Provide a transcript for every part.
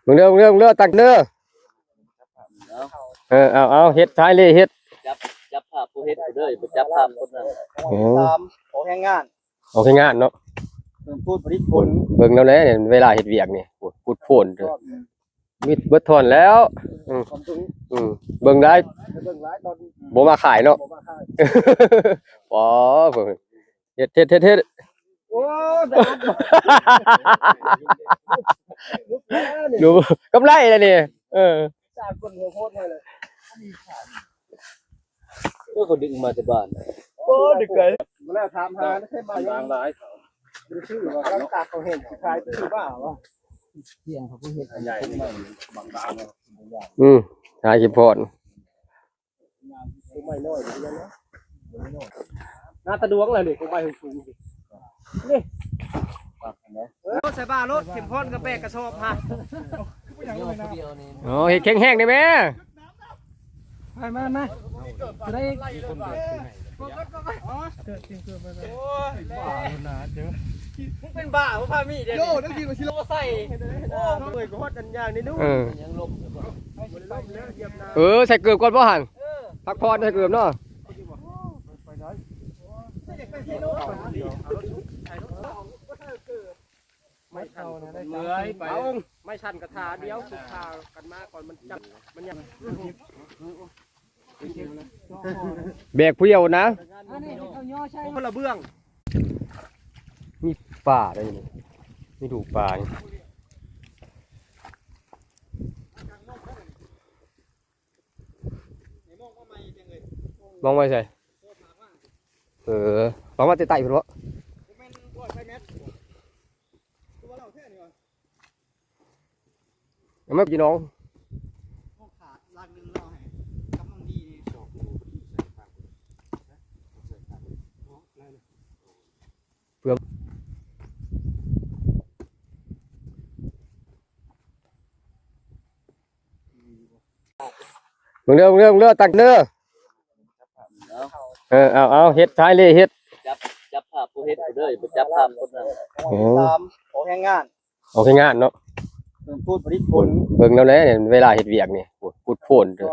มึงเด้อตักเด้อเอาเฮ็ดท้ายเลยเฮ็ดจับภาพผู้เฮ็ดเด้อบ่จับภาพคนนั้นตามโอแห่งงานโอเคงานเนาะพูดผลิตผลเบิ่งแล้วแหละเนี่ยเวลาเฮ็ดเวียกนี่พูดโพนเด้อมีเบิดทอนแล้วเบิ่งได้บ่มาขายเนาะอ๋อเพิ่นเฮ็ดโอ้ดูกำไรแล้วนี่สร้างคนหัวโพดให้เลยก็ดึงมาจากบ้านโอ้ดึกเลยมาแล้วถามหาไม่ใช่มาอย่างหลายดูชื่อว่าตั้งตาเขาเห็นขายชื่อบ้าวะเที่ยงเขาก็เห็นใหญ่นี่บางหาคิดพอดไม่น้อยเดี๋ยวนะน่าตะดวงเลยนี่กูไปสูงนี่ใส่บ้ารถเข็มพ่นกระแปกกระสอบฮะอ๋อเฮ็ดแข็งๆได้มั้ยมาจะได้มึงเป็นบ้ามึงพามีเด็กโย่นั่นคือชิโร่ใส่โอ้มึงเหนื่อยก็ฮอดกันอย่างนี้นู้นยังลบใส่เกือบก่อนบ่หั่นพักพรใส่เกือบเนาะไม่ทันนะได้เมื่อยไปไม่ชันกระทาเดียวสุดทากันมาก่อนมันจับมันยังแบกผู้เดียวนะคนละเบื้องมีป่าได้นี่มีดูป่านี่มองไว้ใส่มองว่าจะไต่พุ่นวะยังไม่พี่น้องเพื่อมึงเด้อตักเด้อเอาเฮ็ดท้ายเลยเฮ็ดจับภาพผู้เฮ็ดเด้อบ่จับภาพคนนั้นตามโอแห่งงานโอเคงานเนาะพูดผลิตผลเบิ่งแล้วแหละเนี่ยเวลาเฮ็ดเวียกนี่พูดโพนเด้อ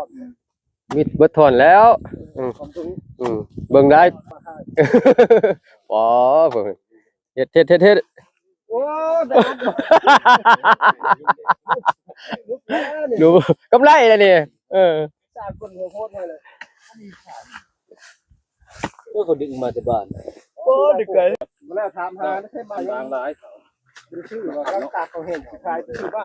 มีเบิดทอนแล้วเบิ่งได้อ๋อเพิ่นเฮ็ดโอ้ดูกำไรแล้วนี่สร้างคนหัวโพดให้เลยก็ดึงมาจากบ้านโอ้ดึกเลยมาแล้วถามหาไม่ใช่มาอย่างหลายดูชื่อว่าตั้งตาเขาเห็นขายชื่อบ้า